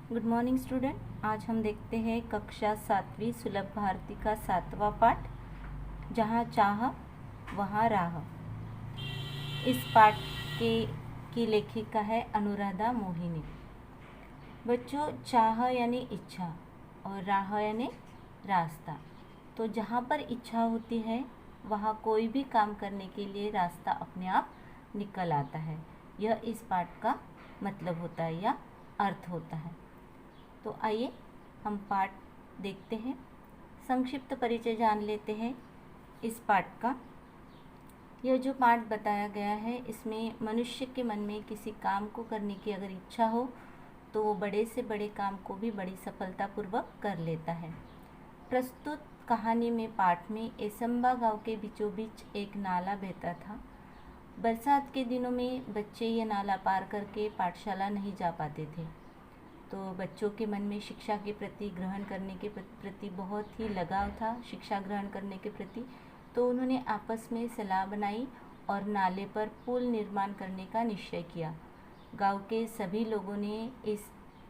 Good morning student. आज हम देखते हैं कक्षा 7वीं सुलभ भारती का 7वां पाठ, जहाँ चाह वहाँ राह। इस पाठ की लेखिका है अनुराधा मोहिनी। बच्चों, चाह यानी इच्छा और राह यानी रास्ता। तो जहाँ पर इच्छा होती है वहाँ कोई भी काम करने के लिए रास्ता अपने आप निकल आता है। यह इस पाठ का मतलब होता है या अर्थ होता है। तो आइए हम पाठ देखते हैं। संक्षिप्त परिचय जान लेते हैं इस पाठ का। यह जो पाठ बताया गया है, इसमें मनुष्य के मन में किसी काम को करने की अगर इच्छा हो तो वो बड़े से बड़े काम को भी बड़ी सफलतापूर्वक कर लेता है। प्रस्तुत कहानी में पाठ में एसंबा गांव के बीचों बीच एक नाला बहता था। बरसात के दिनों में बच्चे ये नाला पार करके पाठशाला नहीं जा पाते थे। तो बच्चों के मन में शिक्षा के प्रति, ग्रहण करने के प्रति बहुत ही लगाव था, शिक्षा ग्रहण करने के प्रति। तो उन्होंने आपस में सलाह बनाई और नाले पर पुल निर्माण करने का निश्चय किया। गांव के सभी लोगों ने इस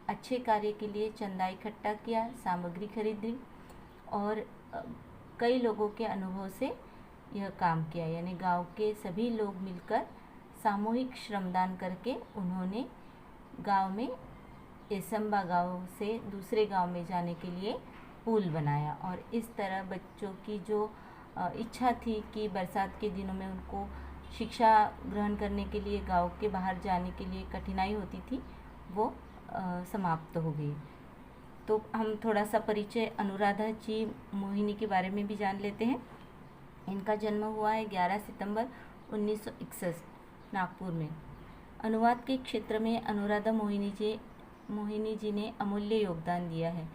अच्छे कार्य के लिए चंदा इकट्ठा किया, सामग्री खरीदी और कई लोगों के अनुभव से यह काम किया। यानी गांव के सभी लोग मिलकर सामूहिक श्रमदान करके उन्होंने गांव में एसंबा गांव से दूसरे गांव में जाने के लिए पुल बनाया। और इस तरह बच्चों की जो इच्छा थी कि बरसात के दिनों में उनको शिक्षा ग्रहण करने के लिए गांव के बाहर जाने के लिए कठिनाई होती थी, वो समाप्त हो गई। तो हम थोड़ा सा परिचय अनुराधा जी मोहिनी के बारे में भी जान लेते हैं। इनका जन्म हुआ है 11 सितंबर 1961 नागपुर में। अनुवाद के क्षेत्र में अनुराधा मोहिनी जी ने अमूल्य योगदान दिया है।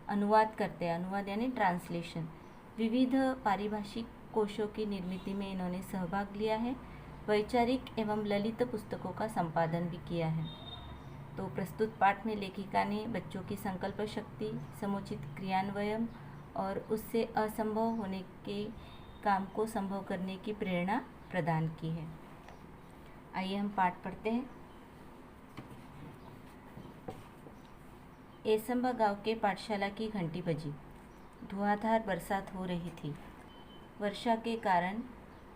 अनुवाद करते हैं, अनुवाद यानी ट्रांसलेशन। विविध पारिभाषिक कोशों की निर्मिति में इन्होंने सहभाग लिया है। वैचारिक एवं ललित पुस्तकों का संपादन भी किया है। तो प्रस्तुत पाठ में लेखिका ने बच्चों की संकल्प शक्ति, समुचित क्रियान्वयन और उससे असंभव होने के काम को संभव करने की प्रेरणा प्रदान की है। आइए हम पाठ पढ़ते हैं। एसंबा गांव के पाठशाला की घंटी बजी। धुआंधार बरसात हो रही थी। वर्षा के कारण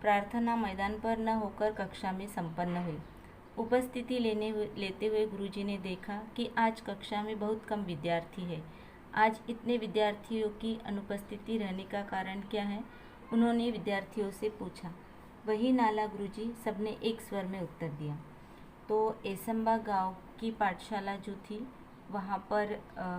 प्रार्थना मैदान पर न होकर कक्षा में संपन्न हुई। उपस्थिति लेते हुए गुरुजी ने देखा कि आज कक्षा में बहुत कम विद्यार्थी है। आज इतने विद्यार्थियों की अनुपस्थिति रहने का कारण क्या है? उन्होंने विद्यार्थियों से पूछा। वही नाला गुरुजी, सबने एक स्वर में उत्तर दिया। तो एसंबा गांव की पाठशाला जो थी वहाँ पर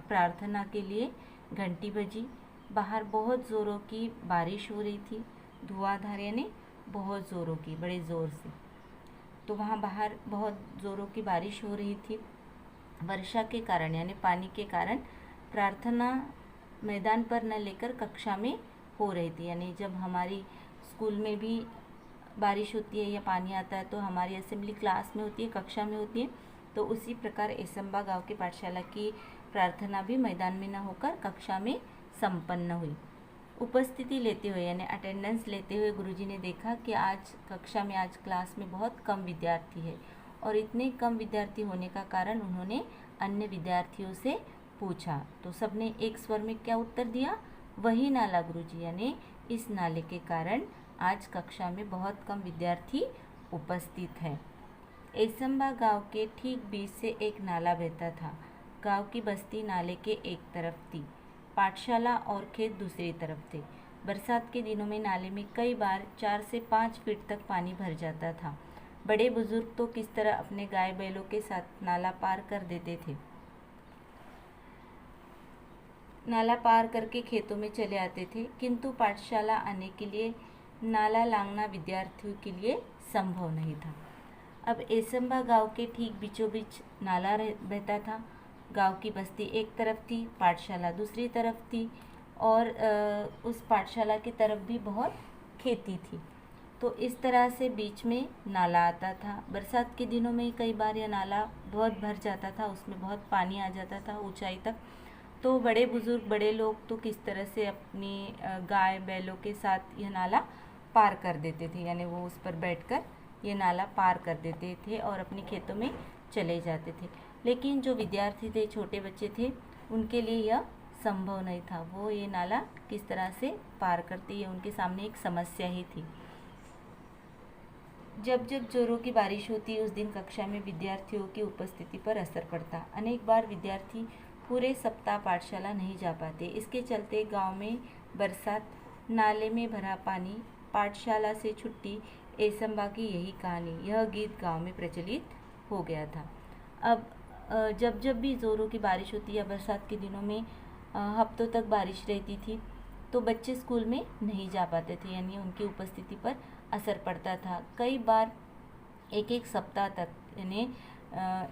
प्रार्थना के लिए घंटी बजी। बाहर बहुत ज़ोरों की बारिश हो रही थी। धुआंधार यानी बहुत ज़ोरों की, बड़े ज़ोर से। तो वहाँ बाहर बहुत ज़ोरों की बारिश हो रही थी। वर्षा के कारण यानी पानी के कारण प्रार्थना मैदान पर न लेकर कक्षा में हो रही थी। यानी जब हमारी स्कूल में भी बारिश होती है या पानी आता है तो हमारी असेंबली क्लास में होती है, कक्षा में होती है। तो उसी प्रकार एसंबा गांव की पाठशाला की प्रार्थना भी मैदान में न होकर कक्षा में संपन्न हुई। उपस्थिति लेते हुए यानी अटेंडेंस लेते हुए गुरुजी ने देखा कि आज कक्षा में, आज क्लास में बहुत कम विद्यार्थी है। और इतने कम विद्यार्थी होने का कारण उन्होंने अन्य विद्यार्थियों से पूछा। तो सबने एक स्वर में क्या उत्तर दिया? वही नाला गुरुजी, यानी इस नाले के कारण आज कक्षा में बहुत कम विद्यार्थी उपस्थित है। एसंबा गांव के ठीक बीच से एक नाला बहता था। गांव की बस्ती नाले के एक तरफ थी, पाठशाला और खेत दूसरी तरफ थे। बरसात के दिनों में नाले में कई बार 4 से 5 फीट तक पानी भर जाता था। बड़े बुजुर्ग तो किस तरह अपने गाय बैलों के साथ नाला पार कर देते थे, नाला पार करके खेतों में चले आते थे। किंतु पाठशाला आने के लिए नाला लांघना विद्यार्थियों के लिए संभव नहीं था। अब एसंबा गांव के ठीक बीचों बीच नाला बहता था। गांव की बस्ती एक तरफ थी, पाठशाला दूसरी तरफ थी और उस पाठशाला की तरफ भी बहुत खेती थी। तो इस तरह से बीच में नाला आता था। बरसात के दिनों में कई बार यह नाला बहुत भर जाता था, उसमें बहुत पानी आ जाता था ऊंचाई तक। तो बड़े बुजुर्ग, बड़े लोग तो किस तरह से अपनी गाय बैलों के साथ यह नाला पार कर देते थे, यानी वो उस पर बैठकर ये नाला पार कर देते थे और अपने खेतों में चले जाते थे। लेकिन जो विद्यार्थी थे, छोटे बच्चे थे, उनके लिए यह संभव नहीं था। वो ये नाला किस तरह से पार करते, ये उनके सामने एक समस्या ही थी। जब जब जोरों की बारिश होती, उस दिन कक्षा में विद्यार्थियों की उपस्थिति पर असर पड़ता। अनेक बार विद्यार्थी पूरे सप्ताह पाठशाला नहीं जा पाते। इसके चलते गांव में बरसात, नाले में भरा पानी, पाठशाला से छुट्टी, एसम्बा की यही कहानी, यह गीत गांव में प्रचलित हो गया था। अब जब जब भी ज़ोरों की बारिश होती या बरसात के दिनों में हफ्तों तक बारिश रहती थी, तो बच्चे स्कूल में नहीं जा पाते थे, यानी उनकी उपस्थिति पर असर पड़ता था। कई बार एक एक सप्ताह तक, यानी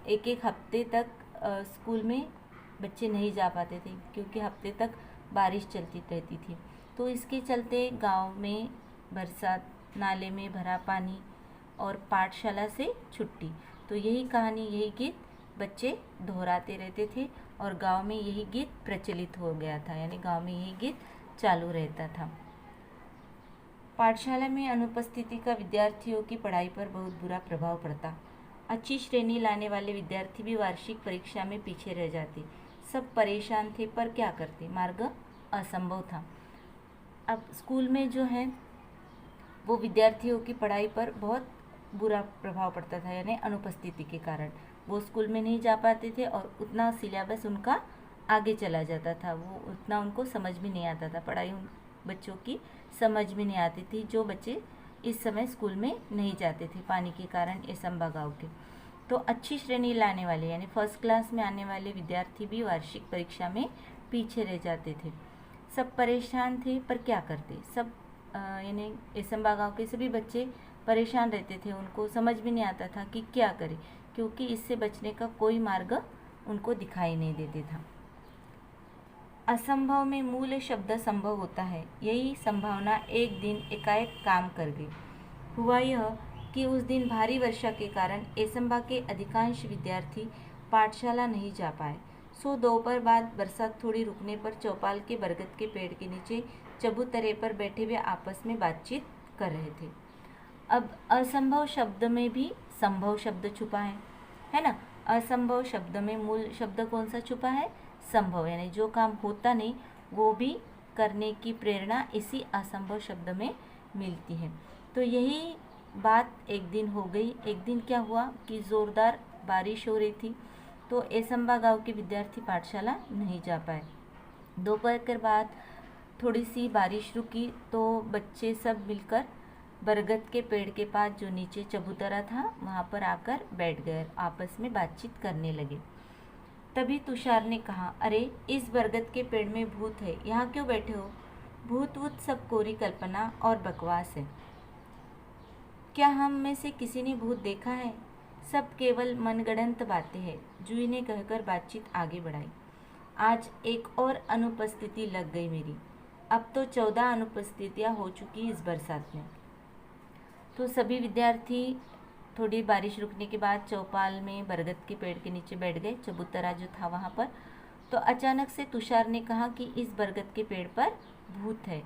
एक एक हफ्ते तक स्कूल में बच्चे नहीं जा पाते थे, क्योंकि हफ्ते तक बारिश चलती रहती थी। तो इसके चलते गांव में बरसात, नाले में भरा पानी और पाठशाला से छुट्टी, तो यही कहानी, यही गीत बच्चे दोहराते रहते थे और गांव में यही गीत प्रचलित हो गया था, यानी गांव में यही गीत चालू रहता था। पाठशाला में अनुपस्थिति का विद्यार्थियों की पढ़ाई पर बहुत बुरा प्रभाव पड़ता। अच्छी श्रेणी लाने वाले विद्यार्थी भी वार्षिक परीक्षा में पीछे रह जाते। सब परेशान थे, पर क्या करते, मार्ग असंभव था। अब स्कूल में जो है वो विद्यार्थियों की पढ़ाई पर बहुत बुरा प्रभाव पड़ता था, यानी अनुपस्थिति के कारण वो स्कूल में नहीं जा पाते थे और उतना सिलेबस उनका आगे चला जाता था, वो उतना उनको समझ भी नहीं आता था, पढ़ाई उन बच्चों की समझ में नहीं आती थी, जो बच्चे इस समय स्कूल में नहीं जाते थे पानी के कारण, एसम्बा गाँव के। तो अच्छी श्रेणी लाने वाले, यानी फर्स्ट क्लास में आने वाले विद्यार्थी भी वार्षिक परीक्षा में पीछे रह जाते थे। सब परेशान थे, पर क्या करते, सब यानी एसम्बा गाँव के सभी बच्चे परेशान रहते थे, उनको समझ भी नहीं आता था कि क्या करें, क्योंकि इससे बचने का कोई मार्ग उनको दिखाई नहीं देते था। असंभव में मूल शब्द संभव होता है। यही संभावना एक दिन एकाएक काम कर गई। हुआ यह कि उस दिन भारी वर्षा के कारण एसम्बा के अधिकांश विद्यार्थी पाठशाला नहीं जा पाए। सो दोपहर बाद बरसात थोड़ी रुकने पर चौपाल के बरगद के पेड़ के नीचे चबूतरे पर बैठे हुए आपस में बातचीत कर रहे थे। अब असंभव शब्द में भी संभव शब्द छुपा है ना। असंभव शब्द में मूल शब्द कौन सा छुपा है, संभव, यानी जो काम होता नहीं वो भी करने की प्रेरणा इसी असंभव शब्द में मिलती है। तो यही बात एक दिन हो गई। एक दिन क्या हुआ कि ज़ोरदार बारिश हो रही थी, तो एसम्बा गांव के विद्यार्थी पाठशाला नहीं जा पाए। दोपहर के बाद थोड़ी सी बारिश रुकी तो बच्चे सब मिलकर बरगद के पेड़ के पास, जो नीचे चबूतरा था, वहाँ पर आकर बैठ गए, आपस में बातचीत करने लगे। तभी तुषार ने कहा, अरे इस बरगद के पेड़ में भूत है, यहाँ क्यों बैठे हो? भूत वूत सब कोरी कल्पना और बकवास है। क्या हम में से किसी ने भूत देखा है? सब केवल मनगढ़ंत बातें हैं, जूही ने कहकर बातचीत आगे बढ़ाई। आज एक और अनुपस्थिति लग गई मेरी। अब तो 14 अनुपस्थितियाँ हो चुकी इस बरसात में। तो सभी विद्यार्थी थोड़ी बारिश रुकने के बाद चौपाल में बरगद के पेड़ के नीचे बैठ गए, चबूतरा जो था वहाँ पर। तो अचानक से तुषार ने कहा कि इस बरगद के पेड़ पर भूत है।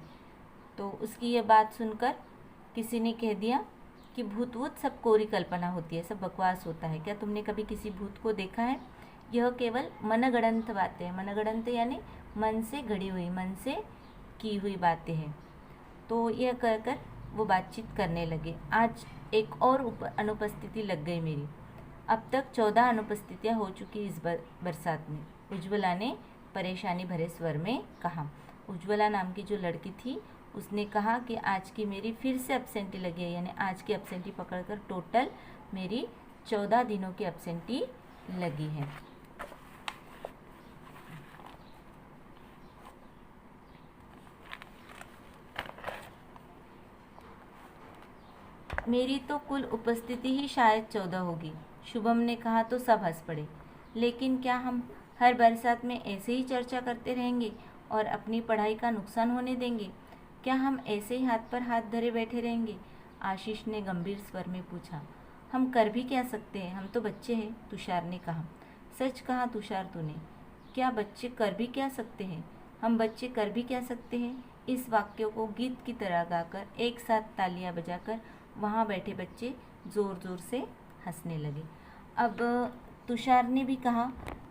तो उसकी यह बात सुनकर किसी ने कह दिया कि भूत वूत सब कोरी कल्पना होती है, सब बकवास होता है। क्या तुमने कभी किसी भूत को देखा है? यह केवल मनगढ़ंत बातें हैं। मनगढ़ंत यानी मन से गढ़ी हुई, मन से की हुई बातें हैं। तो यह कहकर वो बातचीत करने लगे। आज एक और अनुपस्थिति लग गई मेरी। अब तक 14 अनुपस्थितियाँ हो चुकी इस बरसात में, उज्ज्वला ने परेशानी भरे स्वर में कहा। उज्ज्वला नाम की जो लड़की थी, उसने कहा कि आज की मेरी फिर से एब्सेंटी लगी है, यानी आज की एब्सेंटी पकड़कर टोटल मेरी 14 दिनों की एब्सेंटी लगी है। मेरी तो कुल उपस्थिति ही शायद 14 होगी, शुभम ने कहा तो सब हंस पड़े। लेकिन क्या हम हर बरसात में ऐसे ही चर्चा करते रहेंगे और अपनी पढ़ाई का नुकसान होने देंगे? क्या हम ऐसे ही हाथ पर हाथ धरे बैठे रहेंगे? आशीष ने गंभीर स्वर में पूछा। हम कर भी क्या सकते हैं, हम तो बच्चे हैं, तुषार ने कहा। सच कहा तुषार तूने। क्या बच्चे कर भी क्या सकते हैं? हम बच्चे कर भी क्या सकते हैं? इस वाक्य को गीत की तरह गाकर, एक साथ तालियां बजाकर वहाँ बैठे बच्चे ज़ोर ज़ोर से हंसने लगे। अब तुषार ने भी कहा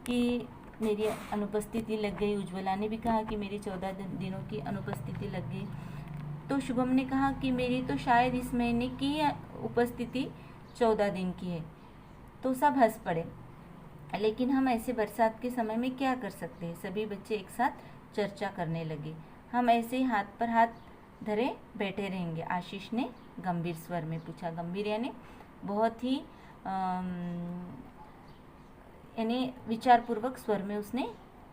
कि मेरी अनुपस्थिति लग गई, उज्ज्वला ने भी कहा कि मेरी 14 दिनों की अनुपस्थिति लग गई। तो शुभम ने कहा कि मेरी तो शायद इस महीने की उपस्थिति 14 दिन की है। तो सब हंस पड़े। लेकिन हम ऐसे बरसात के समय में क्या कर सकते हैं? सभी बच्चे एक साथ चर्चा करने लगे। हम ऐसे ही हाथ पर हाथ धरे बैठे रहेंगे? आशीष ने गंभीर स्वर में पूछा। गंभीर यानी बहुत ही यानी विचारपूर्वक स्वर में उसने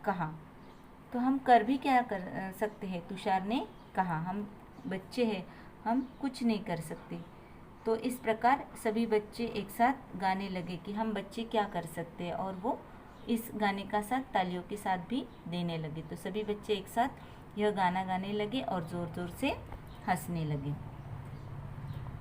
कहा। तो हम कर भी क्या कर सकते हैं? तुषार ने कहा। हम बच्चे हैं, हम कुछ नहीं कर सकते। तो इस प्रकार सभी बच्चे एक साथ गाने लगे कि हम बच्चे क्या कर सकते हैं, और वो इस गाने का साथ तालियों के साथ भी देने लगे। तो सभी बच्चे एक साथ यह गाना गाने लगे और ज़ोर ज़ोर से हंसने लगे।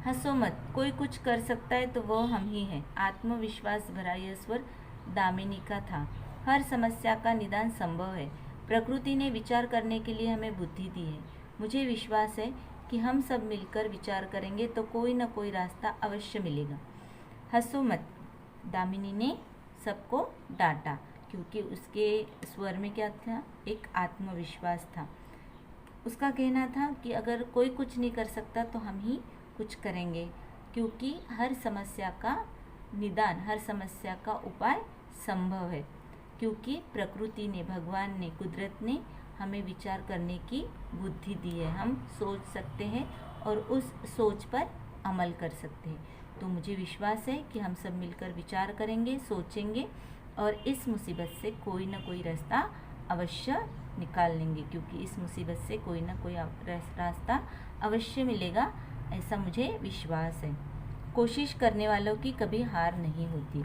हंसो मत, कोई कुछ कर सकता है तो वह हम ही हैं। आत्मविश्वास भरा यह स्वर दामिनी का था। हर समस्या का निदान संभव है। प्रकृति ने विचार करने के लिए हमें बुद्धि दी है। मुझे विश्वास है कि हम सब मिलकर विचार करेंगे तो कोई न कोई रास्ता अवश्य मिलेगा। हंसो मत, दामिनी ने सबको डांटा, क्योंकि उसके स्वर में क्या था? एक आत्मविश्वास था। उसका कहना था कि अगर कोई कुछ नहीं कर सकता तो हम ही कुछ करेंगे, क्योंकि हर समस्या का निदान, हर समस्या का उपाय संभव है। क्योंकि प्रकृति ने, भगवान ने, कुदरत ने हमें विचार करने की बुद्धि दी है। हम सोच सकते हैं और उस सोच पर अमल कर सकते हैं। तो मुझे विश्वास है कि हम सब मिलकर विचार करेंगे, सोचेंगे और इस मुसीबत से कोई ना कोई रास्ता अवश्य निकाल लेंगे, क्योंकि इस मुसीबत से कोई ना कोई रास्ता अवश्य मिलेगा, ऐसा मुझे विश्वास है। कोशिश करने वालों की कभी हार नहीं होती।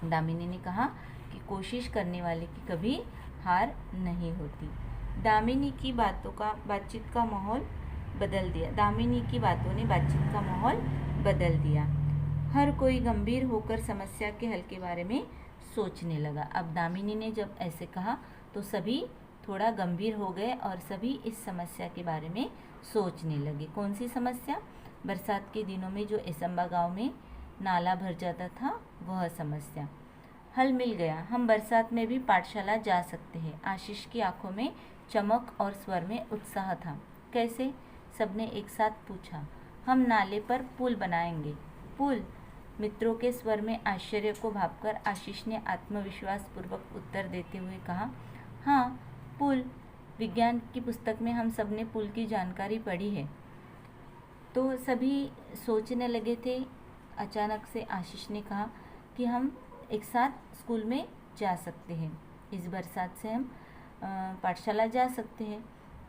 दामिनी ने कहा कि कोशिश करने वाले की कभी हार नहीं होती। दामिनी की बातचीत का माहौल बदल दिया। दामिनी की बातों ने बातचीत का माहौल बदल दिया। हर कोई गंभीर होकर समस्या के हल के बारे में सोचने लगा। अब दामिनी ने जब ऐसे कहा तो सभी थोड़ा गंभीर हो गए और सभी इस समस्या के बारे में सोचने लगे। कौन सी समस्या? बरसात के दिनों में जो एसंबा गांव में नाला भर जाता था, वह समस्या। हल मिल गया, हम बरसात में भी पाठशाला जा सकते हैं। आशीष की आंखों में चमक और स्वर में उत्साह था। कैसे? सबने एक साथ पूछा। हम नाले पर पुल बनाएंगे। पुल? मित्रों के स्वर में आश्चर्य को भांपकर आशीष ने आत्मविश्वास पूर्वक उत्तर देते हुए कहा, हाँ पुल। विज्ञान की पुस्तक में हम सब ने पुल की जानकारी पढ़ी है। तो सभी सोचने लगे थे। अचानक से आशीष ने कहा कि हम एक साथ स्कूल में जा सकते हैं। इस बरसात से हम पाठशाला जा सकते हैं।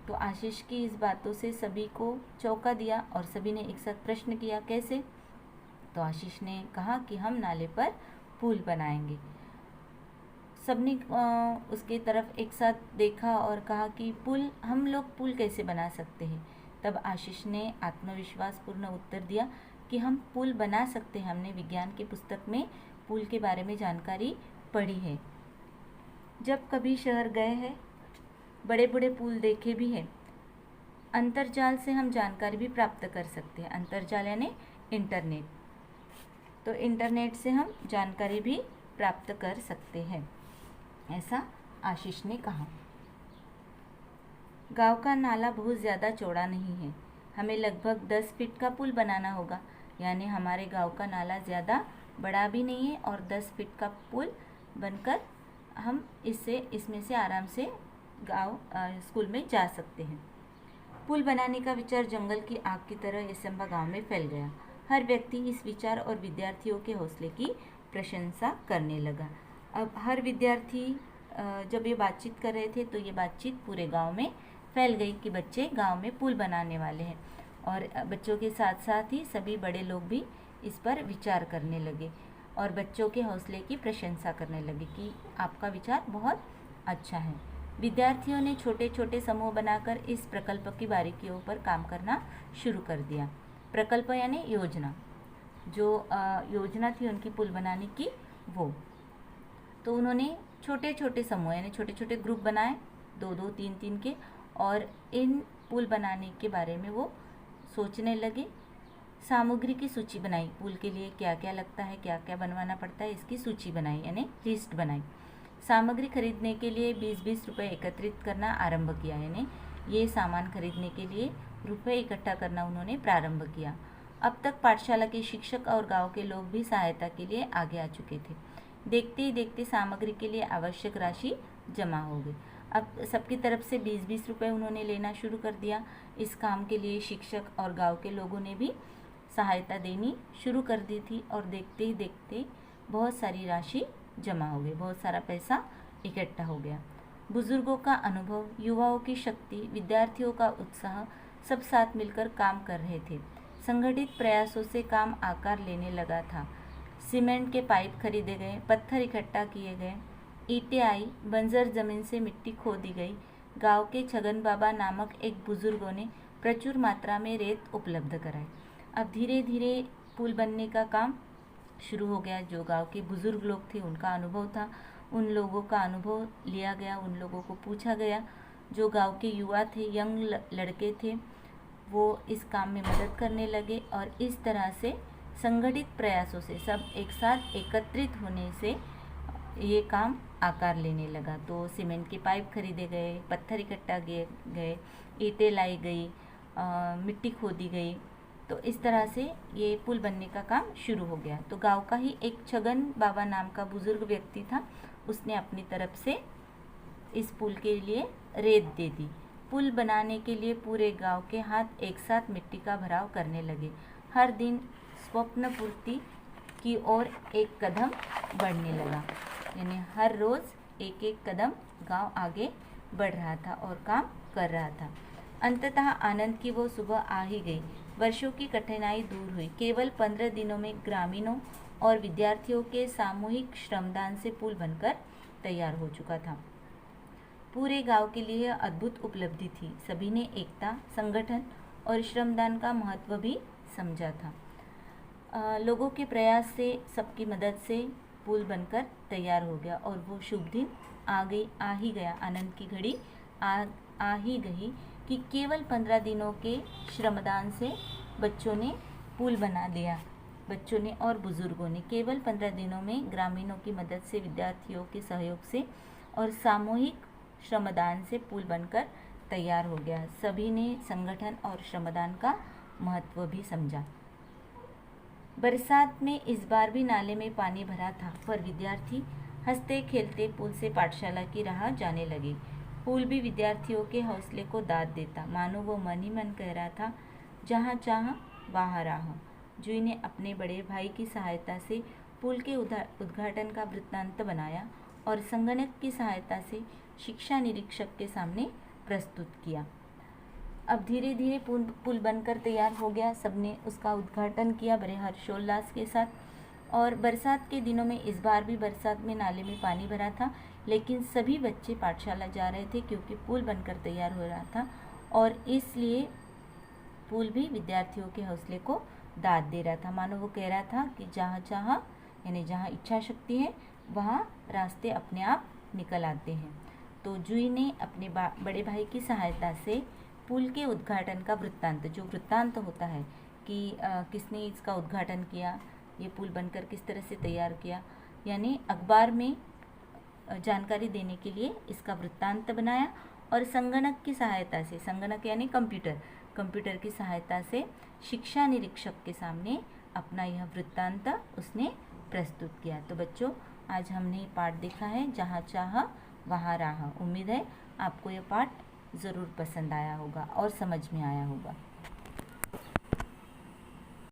तो आशीष की इस बातों से सभी को चौंका दिया और सभी ने एक साथ प्रश्न किया, कैसे? तो आशीष ने कहा कि हम नाले पर पुल बनाएंगे। सबने उसके तरफ एक साथ देखा और कहा कि पुल, हम लोग पुल कैसे बना सकते हैं? तब आशीष ने आत्मविश्वासपूर्ण उत्तर दिया कि हम पुल बना सकते हैं। हमने विज्ञान की पुस्तक में पुल के बारे में जानकारी पढ़ी है। जब कभी शहर गए हैं, बड़े बड़े पुल देखे भी हैं। अंतर्जाल से हम जानकारी भी प्राप्त कर सकते हैं। अंतर्जाल यानी इंटरनेट। तो इंटरनेट से हम जानकारी भी प्राप्त कर सकते हैं, ऐसा आशीष ने कहा। गांव का नाला बहुत ज़्यादा चौड़ा नहीं है। हमें लगभग 10 फीट का पुल बनाना होगा। यानी हमारे गांव का नाला ज़्यादा बड़ा भी नहीं है और 10 फीट का पुल बनकर हम इसमें से आराम से स्कूल में जा सकते हैं। पुल बनाने का विचार जंगल की आग की तरह एसंबा गांव में फैल गया। हर व्यक्ति इस विचार और विद्यार्थियों के हौसले की प्रशंसा करने लगा। अब हर विद्यार्थी जब ये बातचीत कर रहे थे तो ये बातचीत पूरे गांव में फैल गई कि बच्चे गांव में पुल बनाने वाले हैं। और बच्चों के साथ साथ ही सभी बड़े लोग भी इस पर विचार करने लगे और बच्चों के हौसले की प्रशंसा करने लगे कि आपका विचार बहुत अच्छा है। विद्यार्थियों ने छोटे छोटे समूह बनाकर इस प्रकल्प की बारीकियों पर काम करना शुरू कर दिया। प्रकल्प यानी योजना, जो योजना थी उनकी पुल बनाने की, वो तो उन्होंने छोटे छोटे समूह यानी छोटे छोटे ग्रुप बनाए, 2-2, 3-3 के, और इन पुल बनाने के बारे में वो सोचने लगे। सामग्री की सूची बनाई, पुल के लिए क्या क्या लगता है, क्या क्या बनवाना पड़ता है, इसकी सूची बनाई यानी लिस्ट बनाई। सामग्री खरीदने के लिए 20-20 रुपये एकत्रित करना आरंभ किया, यानी ये सामान खरीदने के लिए रुपए इकट्ठा करना उन्होंने प्रारंभ किया। अब तक पाठशाला के शिक्षक और गांव के लोग भी सहायता के लिए आगे आ चुके थे। देखते ही देखते सामग्री के लिए आवश्यक राशि जमा हो गई। अब सबकी तरफ से 20-20 रुपये उन्होंने लेना शुरू कर दिया। इस काम के लिए शिक्षक और गांव के लोगों ने भी सहायता देनी शुरू कर दी थी और देखते ही देखते बहुत सारी राशि जमा हो गई, बहुत सारा पैसा इकट्ठा हो गया। बुजुर्गों का अनुभव, युवाओं की शक्ति, विद्यार्थियों का उत्साह, सब साथ मिलकर काम कर रहे थे। संगठित प्रयासों से काम आकार लेने लगा था। सीमेंट के पाइप खरीदे गए, पत्थर इकट्ठा किए गए, ईंटें आई, बंजर जमीन से मिट्टी खोदी गई। गांव के छगन बाबा नामक एक बुजुर्गों ने प्रचुर मात्रा में रेत उपलब्ध कराई। अब धीरे धीरे पुल बनने का काम शुरू हो गया। जो गांव के बुजुर्ग लोग थे उनका अनुभव था, उन लोगों का अनुभव लिया गया, उन लोगों को पूछा गया। जो गांव के युवा थे, यंग लड़के थे, वो इस काम में मदद करने लगे और इस तरह से संगठित प्रयासों से, सब एक साथ एकत्रित होने से ये काम आकार लेने लगा। तो सीमेंट के पाइप खरीदे गए, पत्थर इकट्ठा किए गए, ईंटें लाई गई, मिट्टी खोदी गई। तो इस तरह से ये पुल बनने का काम शुरू हो गया। तो गांव का ही एक छगन बाबा नाम का बुजुर्ग व्यक्ति था, उसने अपनी तरफ से इस पुल के लिए रेत दे दी। पुल बनाने के लिए पूरे गांव के हाथ एक साथ मिट्टी का भराव करने लगे। हर दिन स्वप्न पूर्ति की ओर एक कदम बढ़ने लगा, यानी हर रोज़ एक एक कदम गांव आगे बढ़ रहा था और काम कर रहा था। अंततः आनंद की वो सुबह आ ही गई। वर्षों की कठिनाई दूर हुई। केवल 15 दिनों में ग्रामीणों और विद्यार्थियों के सामूहिक श्रमदान से पुल बनकर तैयार हो चुका था। पूरे गांव के लिए यह अद्भुत उपलब्धि थी। सभी ने एकता, संगठन और श्रमदान का महत्व भी समझा था। लोगों के प्रयास से, सबकी मदद से पुल बनकर तैयार हो गया और वो शुभ दिन आ ही गया। आनंद की घड़ी आ ही गई कि केवल 15 दिनों के श्रमदान से बच्चों ने पुल बना दिया। बच्चों ने और बुजुर्गों ने केवल 15 दिनों में ग्रामीणों की मदद से, विद्यार्थियों के सहयोग से और सामूहिक श्रमदान से पुल बनकर तैयार हो गया। सभी ने संगठन और श्रमदान का महत्व भी समझा। बरसात में इस बार भी नाले में पानी भरा था, पर विद्यार्थी हंसते खेलते पुल से पाठशाला की राह जाने लगे। पुल भी विद्यार्थियों के हौसले को दाद देता, मानो वो मन ही मन कह रहा था, जहाँ चाह वहाँ राह। जूही ने अपने बड़े भाई की सहायता से पुल के उद्घाटन का वृत्तांत बनाया और संगणक की सहायता से शिक्षा निरीक्षक के सामने प्रस्तुत किया। अब धीरे धीरे पुल बनकर तैयार हो गया। सबने उसका उद्घाटन किया बड़े हर्षोल्लास के साथ। और बरसात के दिनों में इस बार भी बरसात में नाले में पानी भरा था, लेकिन सभी बच्चे पाठशाला जा रहे थे क्योंकि पुल बनकर तैयार हो रहा था और इसलिए पुल भी विद्यार्थियों के हौसले को दाद दे रहा था। मानो वो कह रहा था कि जहाँ चाह, यानी जहाँ इच्छा शक्ति है वहाँ रास्ते अपने आप निकल आते हैं। तो जूही ने अपने बड़े भाई की सहायता से पुल के उद्घाटन का वृत्तांत, जो वृत्तांत होता है कि किसने इसका उद्घाटन किया, ये पुल बनकर किस तरह से तैयार किया, यानी अखबार में जानकारी देने के लिए इसका वृत्तांत बनाया और संगणक की सहायता से, संगणक यानी कंप्यूटर की सहायता से शिक्षा निरीक्षक के सामने अपना यह वृत्तांत उसने प्रस्तुत किया। तो बच्चों, आज हमने पाठ देखा है, जहाँ चाह वहाँ राह। उम्मीद है आपको यह पाठ ज़रूर पसंद आया होगा और समझ में आया होगा।